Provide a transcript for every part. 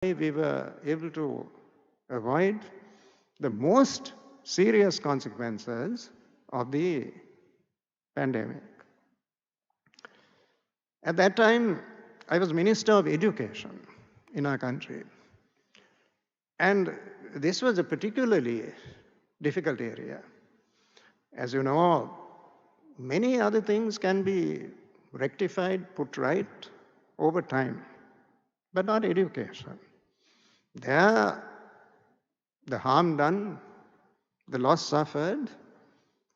we were able to avoid the most serious consequences of the pandemic. At that time, I was Minister of Education in our country. And this was a particularly difficult area. As you know, many other things can be rectified, put right over time, but not education. There, the harm done, the loss suffered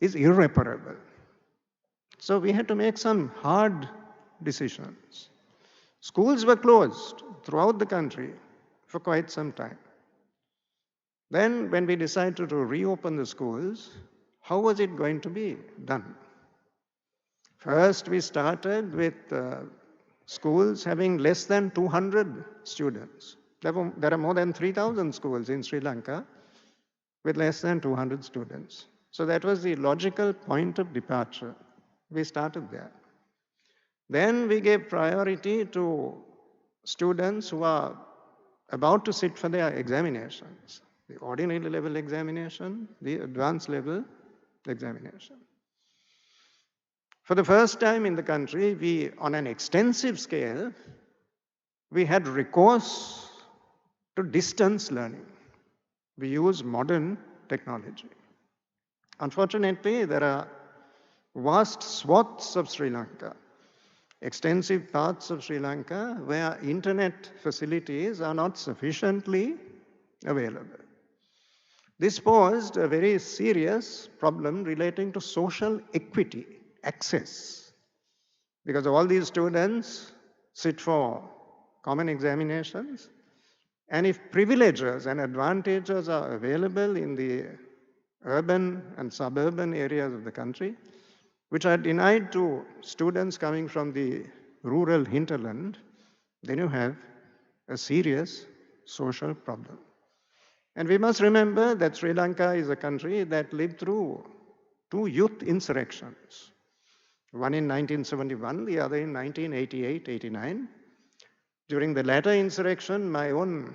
is irreparable. So we had to make some hard decisions. Schools were closed throughout the country for quite some time. Then when we decided to reopen the schools, how was it going to be done? First, we started with schools having less than 200 students. There are more than 3,000 schools in Sri Lanka with less than 200 students. So that was the logical point of departure. We started there. Then we gave priority to students who are about to sit for their examinations, the ordinary level examination, the advanced level examination. For the first time in the country, we, on an extensive scale, we had recourse to distance learning. We use modern technology. Unfortunately, there are vast swaths of Sri Lanka, extensive parts of Sri Lanka where internet facilities are not sufficiently available. This posed a very serious problem relating to social equity, access, because all these students sit for common examinations, and if privileges and advantages are available in the urban and suburban areas of the country, which are denied to students coming from the rural hinterland, then you have a serious social problem. And we must remember that Sri Lanka is a country that lived through two youth insurrections, one in 1971, the other in 1988-89. During the latter insurrection, my own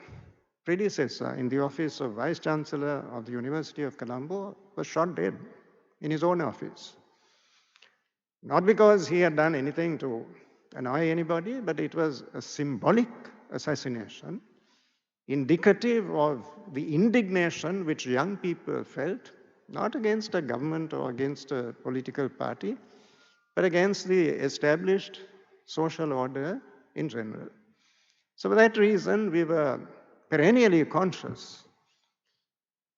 predecessor in the office of Vice Chancellor of the University of Colombo was shot dead in his own office. Not because he had done anything to annoy anybody, but it was a symbolic assassination, indicative of the indignation which young people felt, not against a government or against a political party, but against the established social order in general. So for that reason, we were perennially conscious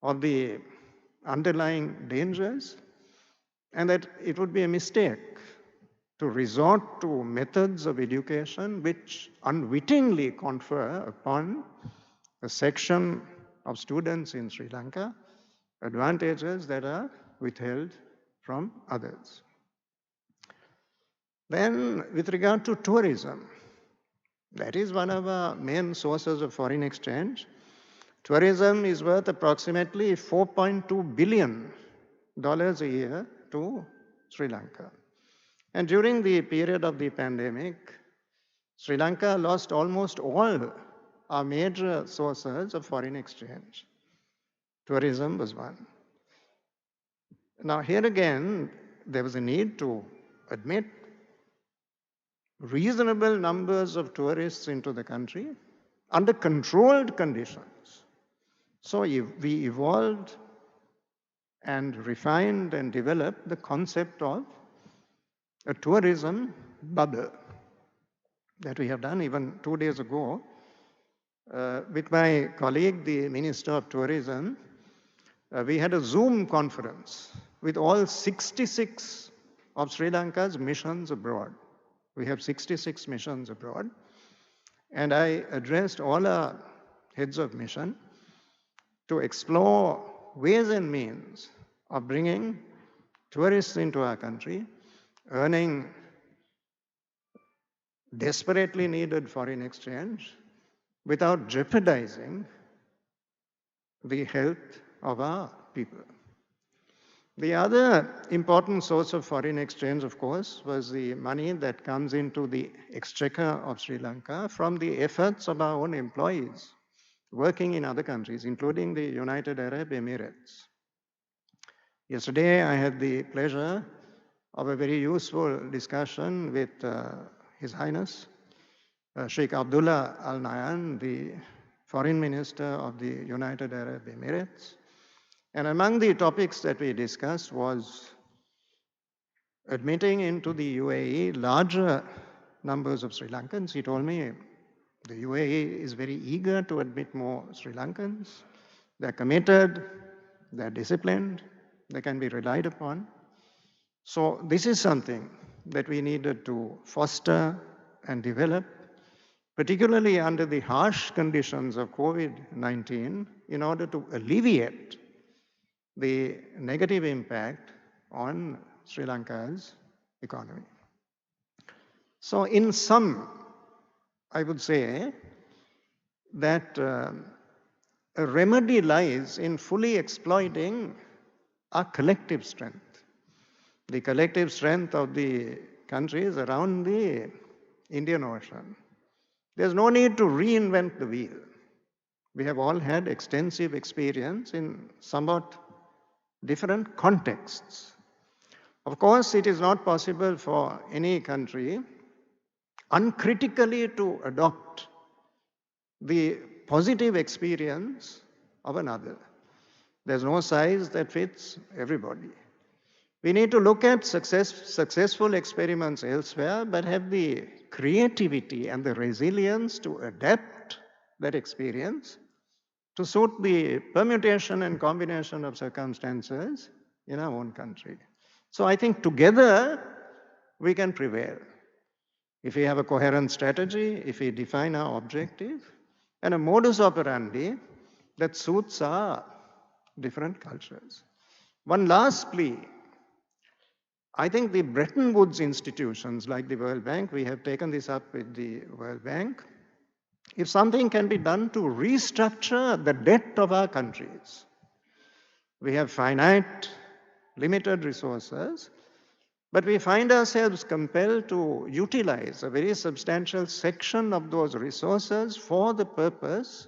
of the underlying dangers, and that it would be a mistake to resort to methods of education which unwittingly confer upon a section of students in Sri Lanka advantages that are withheld from others. Then, with regard to tourism, that is one of our main sources of foreign exchange. Tourism is worth approximately $4.2 billion a year to Sri Lanka. And during the period of the pandemic, Sri Lanka lost almost all our major sources of foreign exchange. Tourism was one. Now here again, there was a need to admit reasonable numbers of tourists into the country under controlled conditions. So we evolved and refined and developed the concept of a tourism bubble that we have done even 2 days ago with my colleague, the Minister of Tourism. We had a Zoom conference with all 66 of Sri Lanka's missions abroad. We have 66 missions abroad. And I addressed all our heads of mission to explore ways and means of bringing tourists into our country, earning desperately needed foreign exchange without jeopardizing the health of our people. The other important source of foreign exchange, of course, was the money that comes into the exchequer of Sri Lanka from the efforts of our own employees working in other countries, including the United Arab Emirates. Yesterday, I had the pleasure of a very useful discussion with His Highness, Sheikh Abdullah Al Nahyan, the Foreign Minister of the United Arab Emirates. And among the topics that we discussed was admitting into the UAE larger numbers of Sri Lankans. He told me the UAE is very eager to admit more Sri Lankans. They're committed, they're disciplined, they can be relied upon. So this is something that we needed to foster and develop, particularly under the harsh conditions of COVID-19, in order to alleviate the negative impact on Sri Lanka's economy. So in sum, I would say that a remedy lies in fully exploiting our collective strength, the collective strength of the countries around the Indian Ocean. There's no need to reinvent the wheel. We have all had extensive experience in somewhat different contexts. Of course, it is not possible for any country uncritically to adopt the positive experience of another. There's no size that fits everybody. We need to look at successful experiments elsewhere, but have the creativity and the resilience to adapt that experience to suit the permutation and combination of circumstances in our own country. So I think together we can prevail. If we have a coherent strategy, if we define our objective, and a modus operandi that suits our different cultures. One last plea. I think the Bretton Woods institutions like the World Bank, we have taken this up with the World Bank. If something can be done to restructure the debt of our countries, we have finite, limited resources, but we find ourselves compelled to utilize a very substantial section of those resources for the purpose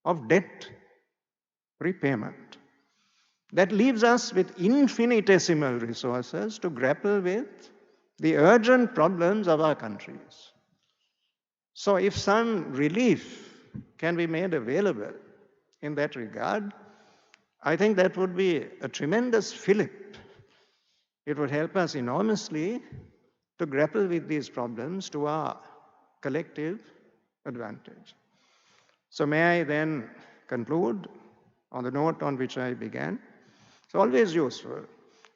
of debt repayment. That leaves us with infinitesimal resources to grapple with the urgent problems of our countries. So if some relief can be made available in that regard, I think that would be a tremendous fillip. It would help us enormously to grapple with these problems to our collective advantage. So may I then conclude on the note on which I began. It's always useful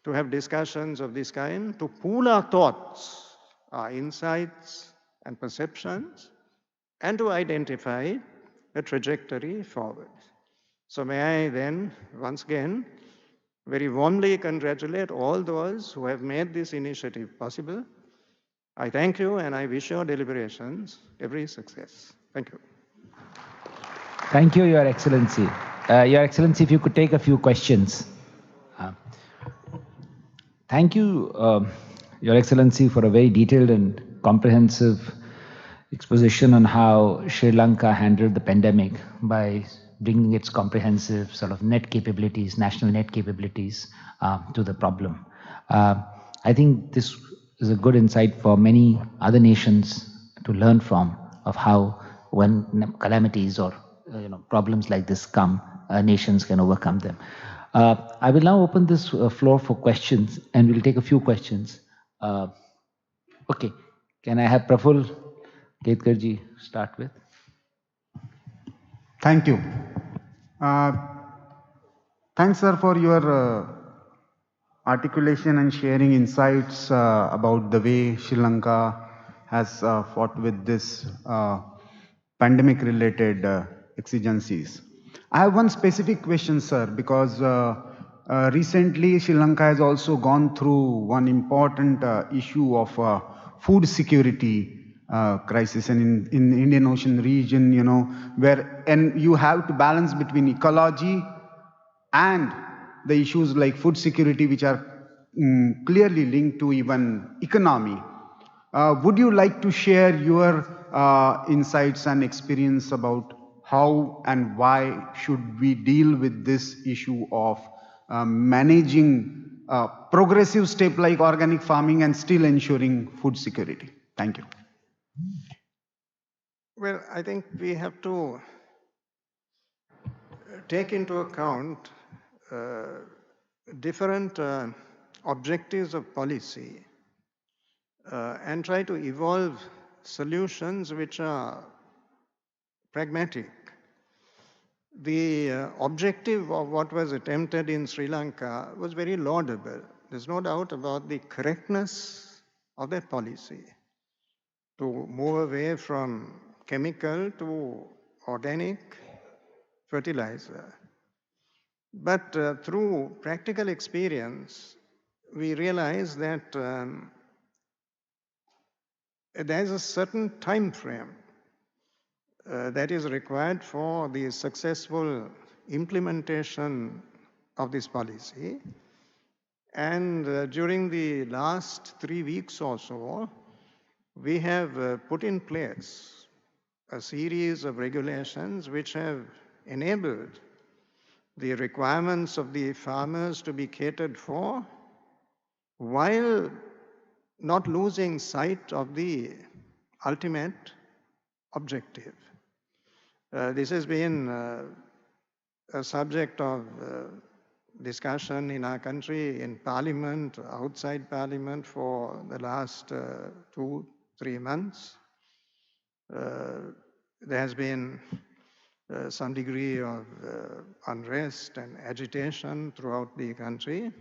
to have discussions of this kind, to pool our thoughts, our insights and perceptions, and to identify a trajectory forward. So may I then, once again, very warmly congratulate all those who have made this initiative possible. I thank you and I wish your deliberations every success. Thank you. Thank you, Your Excellency. Your Excellency, if you could take a few questions. Thank you, Your Excellency, for a very detailed and comprehensive exposition on how Sri Lanka handled the pandemic by bringing its comprehensive sort of net capabilities, national net capabilities to the problem. I think this is a good insight for many other nations to learn from, of how when calamities or problems like this come, nations can overcome them. I will now open this floor for questions, and we'll take a few questions. Okay, can I have Praful Ketkarji start with? Thank you. Thanks, sir, for your articulation and sharing insights about the way Sri Lanka has fought with this pandemic-related exigencies. I have one specific question, sir, because recently Sri Lanka has also gone through one important issue of food security crisis, and in the Indian Ocean region, where you have to balance between ecology and the issues like food security, which are clearly linked to even economy. Would you like to share your insights and experience about how and why should we deal with this issue of managing a progressive step like organic farming and still ensuring food security? Thank you. Well, I think we have to take into account different objectives of policy and try to evolve solutions which are pragmatic. The objective of what was attempted in Sri Lanka was very laudable. There's no doubt about the correctness of that policy to move away from chemical to organic fertilizer. But through practical experience, we realize that there's a certain time frame that is required for the successful implementation of this policy. And during the last 3 weeks or so, we have put in place a series of regulations which have enabled the requirements of the farmers to be catered for while not losing sight of the ultimate objective. This has been a subject of discussion in our country, in Parliament, outside Parliament for the last 2-3 months. There has been some degree of unrest and agitation throughout the country.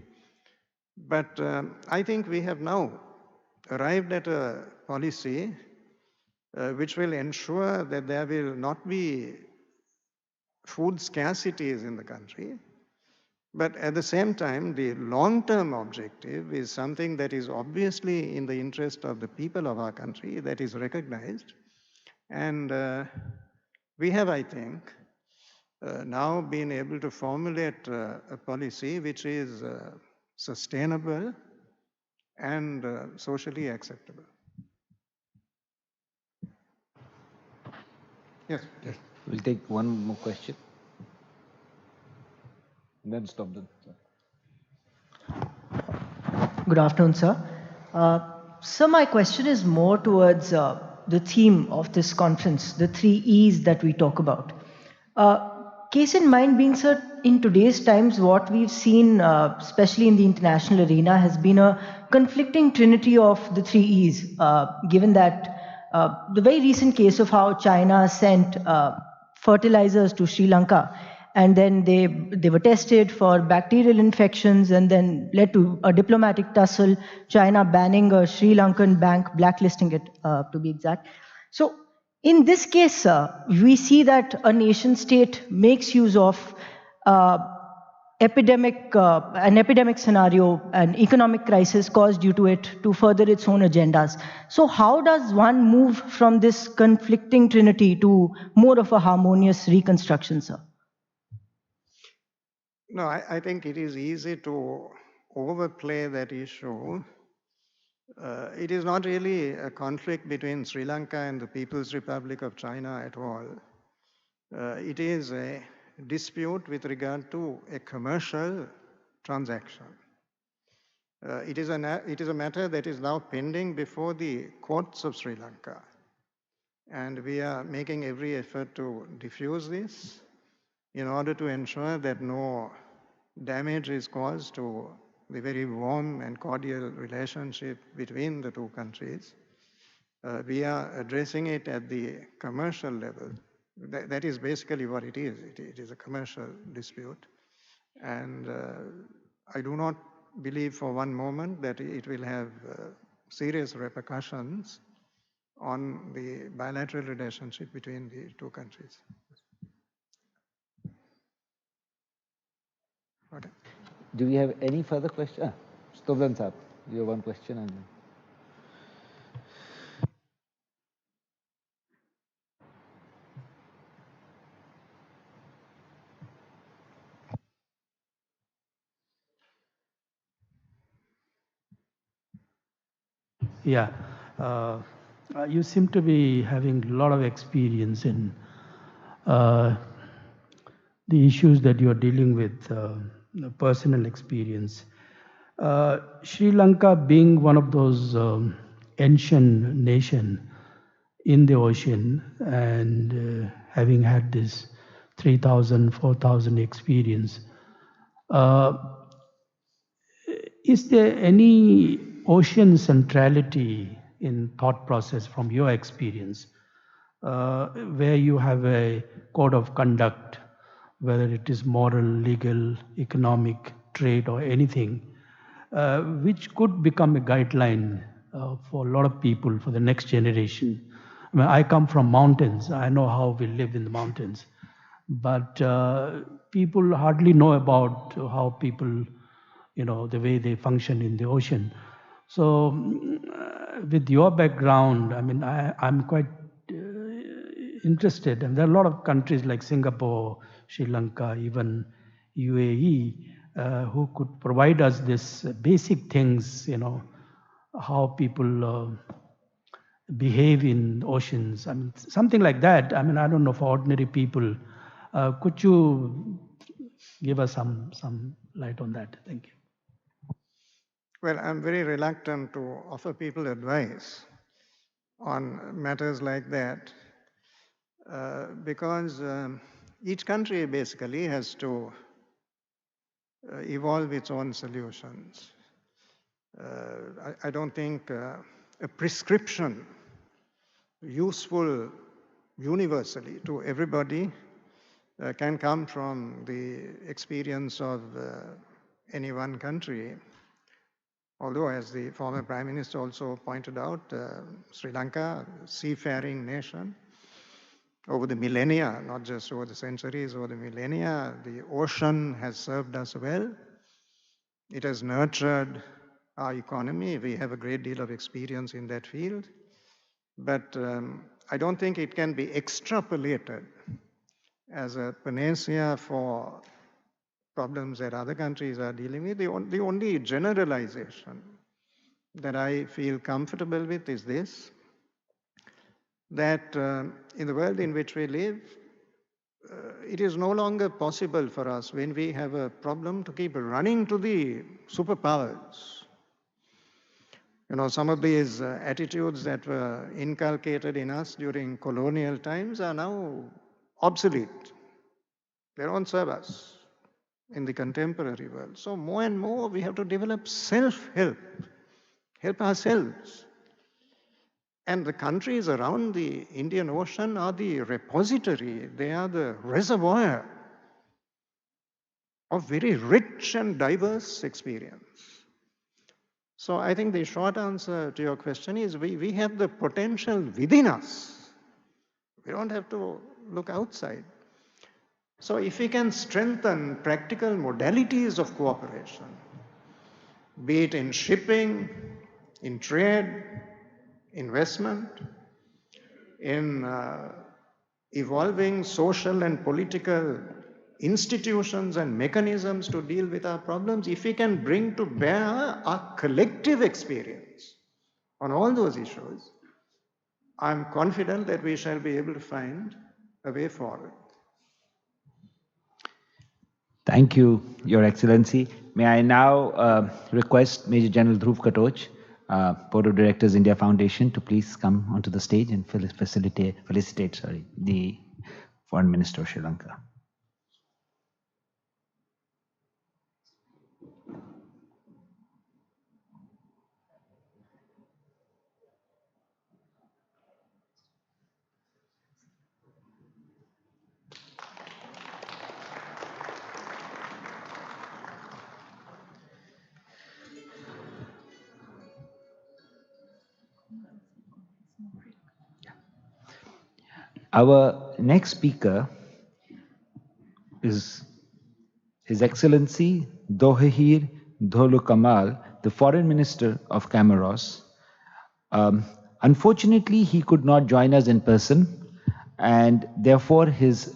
But I think we have now arrived at a policy which will ensure that there will not be food scarcities in the country. But at the same time, the long-term objective is something that is obviously in the interest of the people of our country, that is recognized. And we have, I think, now been able to formulate a policy which is sustainable and socially acceptable. Yes. Yes. We'll take one more question. And then stop them. Good afternoon, sir. So my question is more towards the theme of this conference, the 3 E's that we talk about. Case in mind being, sir, in today's times, what we've seen, especially in the international arena, has been a conflicting trinity of the 3 E's, given that the very recent case of how China sent fertilizers to Sri Lanka, and then they were tested for bacterial infections and then led to a diplomatic tussle, China banning a Sri Lankan bank, blacklisting it to be exact. So in this case, we see that a nation state makes use of an epidemic scenario, an economic crisis caused due to it to further its own agendas. So how does one move from this conflicting trinity to more of a harmonious reconstruction, sir? No, I think it is easy to overplay that issue. It is not really a conflict between Sri Lanka and the People's Republic of China at all. It is a dispute with regard to a commercial transaction. It is a matter that is now pending before the courts of Sri Lanka. And we are making every effort to diffuse this in order to ensure that no damage is caused to the very warm and cordial relationship between the two countries. We are addressing it at the commercial level. That is basically what it is. It is a commercial dispute. And I do not believe for one moment that it will have serious repercussions on the bilateral relationship between the two countries. Okay. Do we have any further questions? Stoblan Saab, you have one question. And Yeah, you seem to be having a lot of experience in the issues that you are dealing with, personal experience. Sri Lanka being one of those ancient nation in the ocean and having had this 3,000, 4,000 experience, is there any ocean centrality in thought process from your experience, where you have a code of conduct, whether it is moral, legal, economic, trade, or anything, which could become a guideline for a lot of people for the next generation? I mean, I come from mountains. I know how we live in the mountains. But people hardly know about how people, the way they function in the ocean. So with your background, I mean, I'm quite interested. And there are a lot of countries like Singapore, Sri Lanka, even UAE, who could provide us this basic things, how people behave in oceans. I mean, something like that. I mean, I don't know, for ordinary people. Could you give us some light on that? Thank you. Well, I'm very reluctant to offer people advice on matters like that because each country basically has to evolve its own solutions. I don't think a prescription useful universally to everybody can come from the experience of any one country. Although, as the former Prime Minister also pointed out, Sri Lanka, a seafaring nation, over the millennia, not just over the centuries, over the millennia, the ocean has served us well. It has nurtured our economy. We have a great deal of experience in that field. But I don't think it can be extrapolated as a panacea for problems that other countries are dealing with. The only generalization that I feel comfortable with is this, that in the world in which we live, it is no longer possible for us, when we have a problem, to keep running to the superpowers. Some of these attitudes that were inculcated in us during colonial times are now obsolete. They don't serve us in the contemporary world. So more and more we have to develop self-help, help ourselves. And the countries around the Indian Ocean are the repository, they are the reservoir of very rich and diverse experience. So I think the short answer to your question is we have the potential within us. We don't have to look outside. So if we can strengthen practical modalities of cooperation, be it in shipping, in trade, investment, in evolving social and political institutions and mechanisms to deal with our problems, if we can bring to bear our collective experience on all those issues, I'm confident that we shall be able to find a way forward. Thank you, Your Excellency. May I now request Major General Dhruv Katoch, Board of Directors, India Foundation, to please come onto the stage and felicitate the Foreign Minister of Sri Lanka. Our next speaker is His Excellency Dhoihir Dhoulkamal, the Foreign Minister of Comoros. Unfortunately, he could not join us in person, and therefore his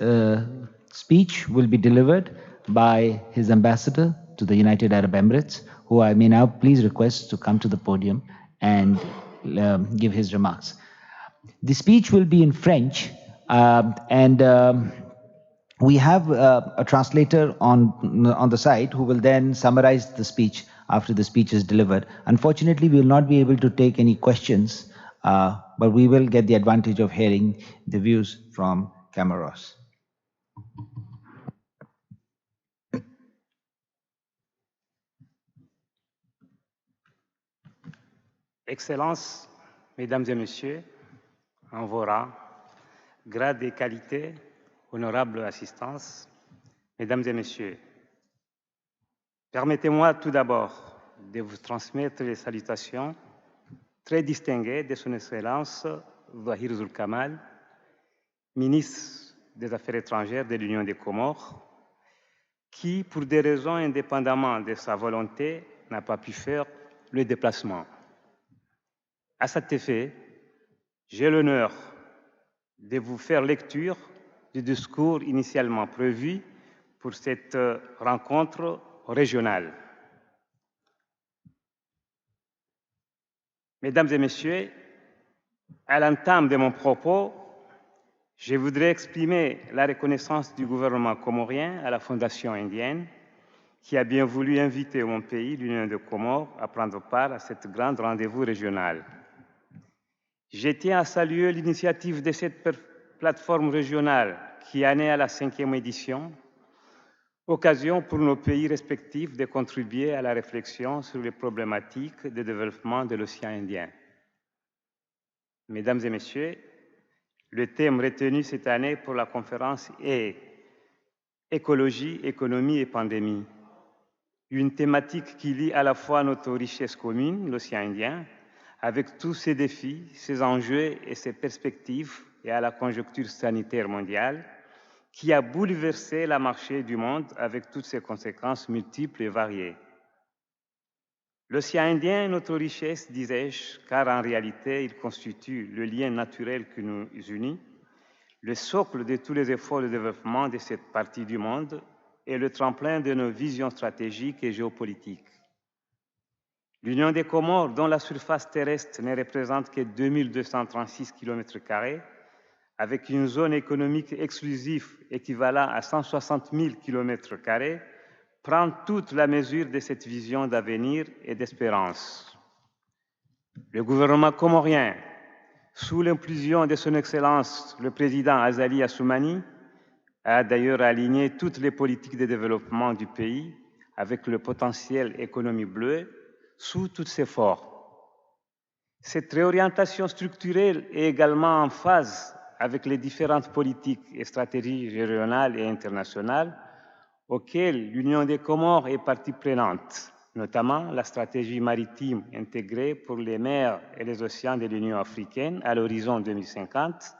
speech will be delivered by his ambassador to the United Arab Emirates, who I may now please request to come to the podium and give his remarks. The speech will be in French, and We have a translator on the site who will then summarize the speech after the speech is delivered. Unfortunately, we will not be able to take any questions, but we will get the advantage of hearing the views from Comoros. Excellences, Mesdames et Messieurs, en vos rangs, grades et qualités, honorable assistance, Mesdames et Messieurs, permettez-moi tout d'abord de vous transmettre les salutations très distinguées de Son Excellence Dhoihir Dhoulkamal, ministre des Affaires étrangères de l'Union des Comores, qui, pour des raisons indépendamment de sa volonté, n'a pas pu faire le déplacement. À cet effet, j'ai l'honneur de vous faire lecture du discours initialement prévu pour cette rencontre régionale. Mesdames et Messieurs, à l'entame de mon propos, je voudrais exprimer la reconnaissance du gouvernement comorien à la Fondation indienne qui a bien voulu inviter mon pays, l'Union des Comores, à prendre part à cette grande rendez-vous régional. Je tiens à saluer l'initiative de cette plateforme régionale qui en est à la 5e édition, occasion pour nos pays respectifs de contribuer à la réflexion sur les problématiques de développement de l'océan Indien. Mesdames et Messieurs, le thème retenu cette année pour la conférence est Écologie, économie et pandémie. Une thématique qui lie à la fois notre richesse commune, l'océan Indien, avec tous ses défis, ses enjeux et ses perspectives, et à la conjoncture sanitaire mondiale, qui a bouleversé la marché du monde avec toutes ses conséquences multiples et variées. L'océan Indien est notre richesse, disais-je, car en réalité, il constitue le lien naturel qui nous unit, le socle de tous les efforts de développement de cette partie du monde et le tremplin de nos visions stratégiques et géopolitiques. L'Union des Comores, dont la surface terrestre ne représente que 2236 km², avec une zone économique exclusive équivalent à 160 000 km², prend toute la mesure de cette vision d'avenir et d'espérance. Le gouvernement comorien, sous l'impulsion de son Excellence le président Azali Assoumani, a d'ailleurs aligné toutes les politiques de développement du pays avec le potentiel économie bleue sous toutes ses formes. Cette réorientation structurelle est également en phase avec les différentes politiques et stratégies régionales et internationales auxquelles l'Union des Comores est partie prenante, notamment la stratégie maritime intégrée pour les mers et les océans de l'Union africaine à l'horizon 2050,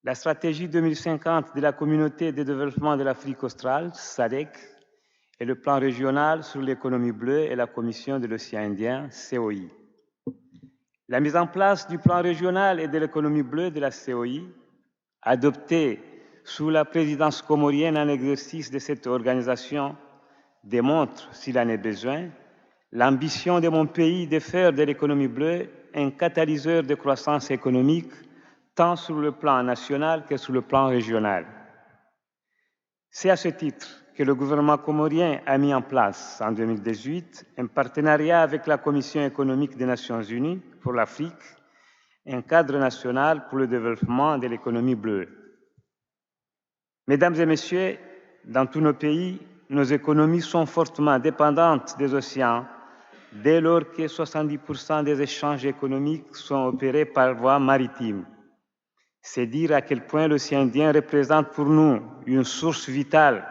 la stratégie 2050 de la Communauté de développement de l'Afrique australe, SADC, et le plan régional sur l'économie bleue et la Commission de l'océan Indien, COI. La mise en place du plan régional et de l'économie bleue de la COI, adoptée sous la présidence comorienne en exercice de cette organisation, démontre, s'il en est besoin, l'ambition de mon pays de faire de l'économie bleue un catalyseur de croissance économique, tant sur le plan national que sur le plan régional. C'est à ce titre que le gouvernement comorien a mis en place en 2018 un partenariat avec la Commission économique des Nations Unies pour l'Afrique, un cadre national pour le développement de l'économie bleue. Mesdames et Messieurs, dans tous nos pays, nos économies sont fortement dépendantes des océans, dès lors que 70% des échanges économiques sont opérés par voie maritime. C'est dire à quel point l'océan Indien représente pour nous une source vitale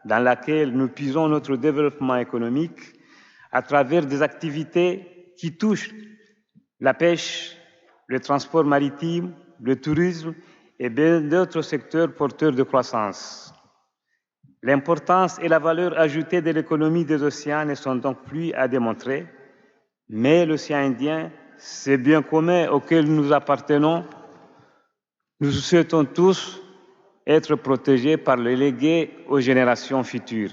dans laquelle nous puisons notre développement économique à travers des activités qui touchent la pêche, le transport maritime, le tourisme et bien d'autres secteurs porteurs de croissance. L'importance et la valeur ajoutée de l'économie des océans ne sont donc plus à démontrer, mais l'océan Indien, c'est bien commun auquel nous appartenons. Nous souhaitons tous être protégés par le légué aux générations futures.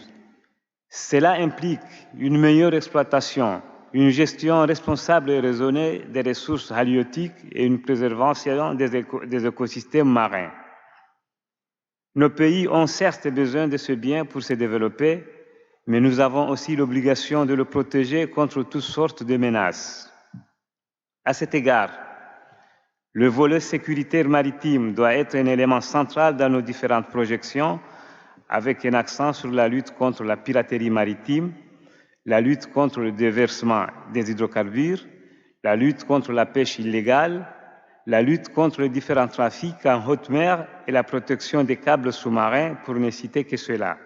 Cela implique une meilleure exploitation, une gestion responsable et raisonnée des ressources halieutiques et une préservation des écosystèmes marins. Nos pays ont certes besoin de ce bien pour se développer, mais nous avons aussi l'obligation de le protéger contre toutes sortes de menaces. À cet égard, le volet sécuritaire maritime doit être un élément central dans nos différentes projections, avec un accent sur la lutte contre la piraterie maritime, la lutte contre le déversement des hydrocarbures, la lutte contre la pêche illégale, la lutte contre les différents trafics en haute mer et la protection des câbles sous-marins, pour ne citer que cela.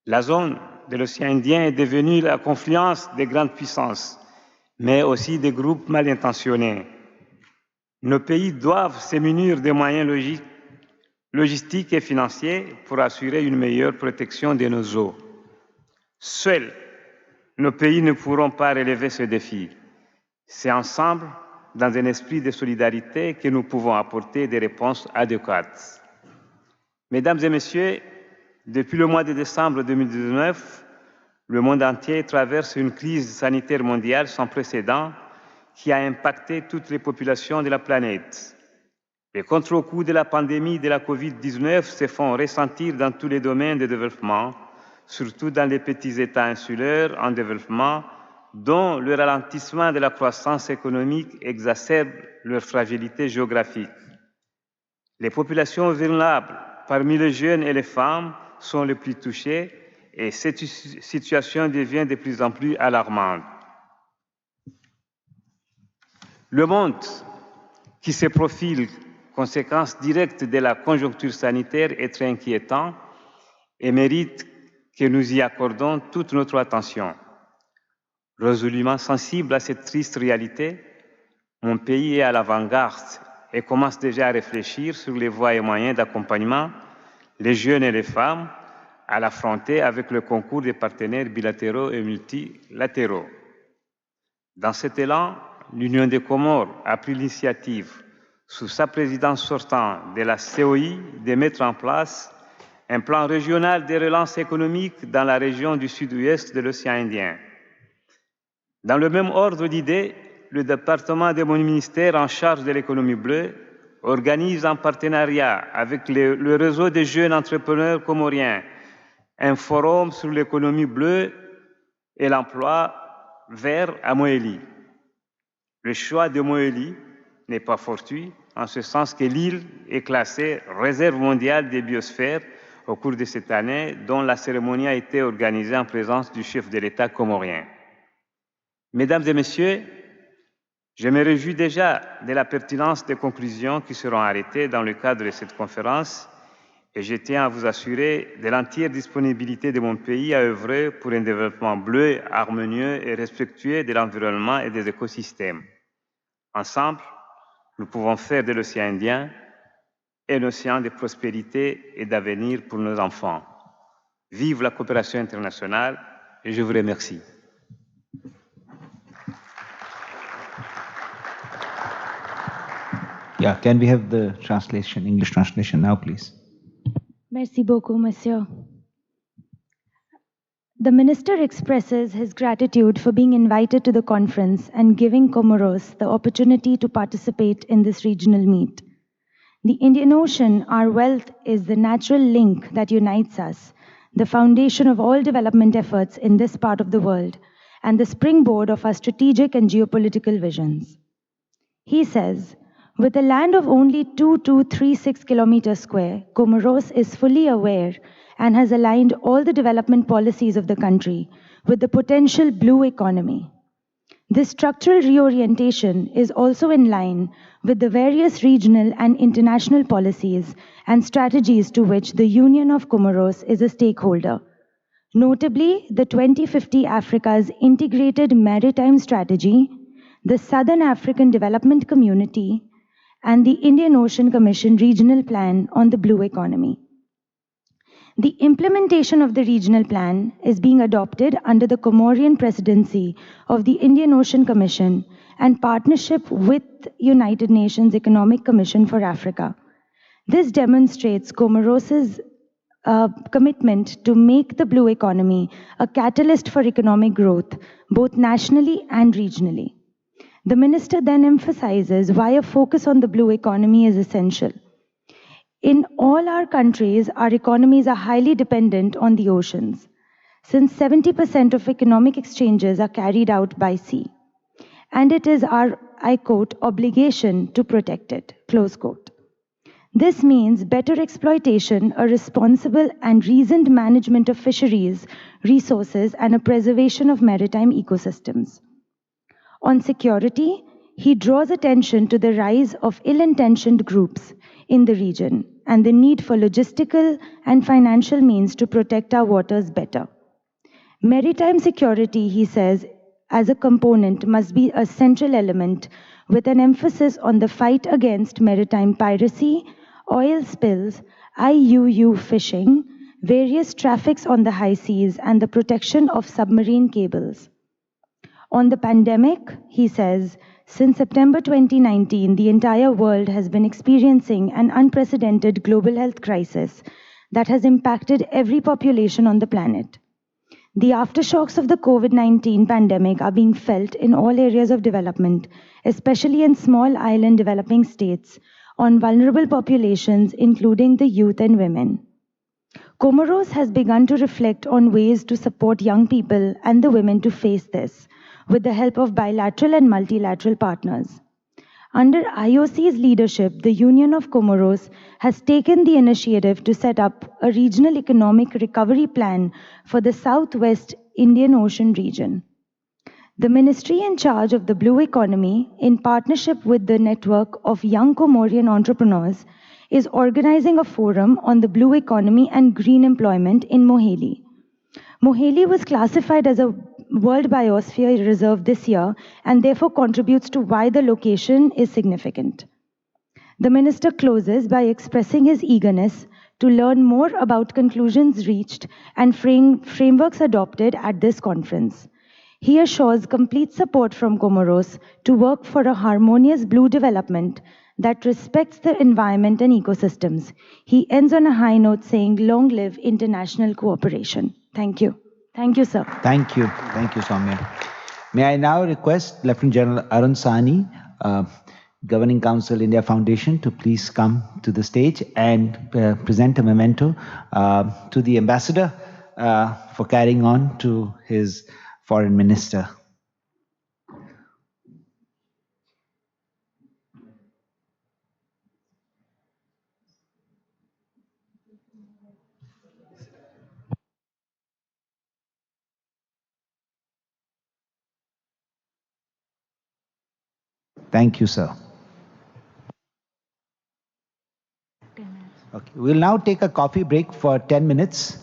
La zone de l'océan Indien est devenue la confluence des grandes puissances, mais aussi des groupes mal intentionnés. Nos pays doivent se munir des moyens logistiques et financiers pour assurer une meilleure protection de nos eaux. Seuls, nos pays ne pourront pas relever ce défi. C'est ensemble, dans un esprit de solidarité, que nous pouvons apporter des réponses adéquates. Mesdames et messieurs, depuis le mois de décembre 2019, le monde entier traverse une crise sanitaire mondiale sans précédent qui a impacté toutes les populations de la planète. Les contre-coups de la pandémie de la COVID-19 se font ressentir dans tous les domaines de développement, surtout dans les petits États insulaires en développement, dont le ralentissement de la croissance économique exacerbe leur fragilité géographique. Les populations vulnérables, parmi les jeunes et les femmes, sont les plus touchées et cette situation devient de plus en plus alarmante. Le monde qui se profile, conséquence directe de la conjoncture sanitaire, est très inquiétant et mérite que nous y accordons toute notre attention. Résolument sensible à cette triste réalité, mon pays est à l'avant-garde et commence déjà à réfléchir sur les voies et moyens d'accompagnement les jeunes et les femmes à l'affronter avec le concours des partenaires bilatéraux et multilatéraux. Dans cet élan, l'Union des Comores a pris l'initiative, sous sa présidence sortante de la COI, de mettre en place un plan régional de relance économique dans la région du sud-ouest de l'océan Indien. Dans le même ordre d'idées, le département de mon ministère en charge de l'économie bleue organise en partenariat avec le réseau des jeunes entrepreneurs comoriens un forum sur l'économie bleue et l'emploi vert à Moélie. Le choix de Moélie n'est pas fortuit, en ce sens que l'île est classée réserve mondiale des biosphères au cours de cette année, dont la cérémonie a été organisée en présence du chef de l'État comorien. Mesdames et messieurs, je me réjouis déjà de la pertinence des conclusions qui seront arrêtées dans le cadre de cette conférence et je tiens à vous assurer de l'entière disponibilité de mon pays à œuvrer pour un développement bleu, harmonieux et respectueux de l'environnement et des écosystèmes. Ensemble, nous pouvons faire de l'océan Indien un océan de prospérité et d'avenir pour nos enfants. Vive la coopération internationale et je vous remercie. Yeah, can we have the translation, English translation now, please? Merci beaucoup, monsieur. The minister expresses his gratitude for being invited to the conference and giving Comoros the opportunity to participate in this regional meet. The Indian Ocean, our wealth, is the natural link that unites us, the foundation of all development efforts in this part of the world, and the springboard of our strategic and geopolitical visions. He says, with a land of only 2236 kilometers square, Comoros is fully aware and has aligned all the development policies of the country with the potential blue economy. This structural reorientation is also in line with the various regional and international policies and strategies to which the Union of Comoros is a stakeholder, notably the 2050 Africa's Integrated Maritime Strategy, the Southern African Development Community, and the Indian Ocean Commission Regional Plan on the Blue Economy. The implementation of the regional plan is being adopted under the Comorian presidency of the Indian Ocean Commission and partnership with United Nations Economic Commission for Africa. This demonstrates Comoros' commitment to make the blue economy a catalyst for economic growth, both nationally and regionally. The minister then emphasizes why a focus on the blue economy is essential. In all our countries, our economies are highly dependent on the oceans, since 70% of economic exchanges are carried out by sea. And it is our, I quote, obligation to protect it, close quote. This means better exploitation, a responsible and reasoned management of fisheries, resources, and a preservation of maritime ecosystems. On security, he draws attention to the rise of ill-intentioned groups in the region and the need for logistical and financial means to protect our waters better. Maritime security, he says, as a component must be a central element with an emphasis on the fight against maritime piracy, oil spills, IUU fishing, various traffics on the high seas, and the protection of submarine cables. On the pandemic, he says, since September 2019, the entire world has been experiencing an unprecedented global health crisis that has impacted every population on the planet. The aftershocks of the COVID-19 pandemic are being felt in all areas of development, especially in small island developing states, on vulnerable populations, including the youth and women. Comoros has begun to reflect on ways to support young people and the women to face this, with the help of bilateral and multilateral partners. Under IOC's leadership, the Union of Comoros has taken the initiative to set up a regional economic recovery plan for the Southwest Indian Ocean region. The ministry in charge of the blue economy, in partnership with the network of young Comorian entrepreneurs, is organizing a forum on the blue economy and green employment in Moheli. Moheli was classified as a World Biosphere Reserve this year and therefore contributes to why the location is significant. The minister closes by expressing his eagerness to learn more about conclusions reached and frameworks adopted at this conference. He assures complete support from Comoros to work for a harmonious blue development that respects the environment and ecosystems. He ends on a high note saying, "Long live international cooperation." Thank you. Thank you, sir. Thank you. Thank you, Soumya. May I now request Lieutenant General Arun Sahni, Governing Council India Foundation, to please come to the stage and present a memento to the ambassador for carrying on to his foreign minister. Thank you, sir. Okay, we'll now take a coffee break for 10 minutes.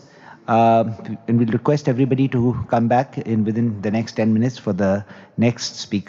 And we'll request everybody to come back within the next 10 minutes for the next speaker.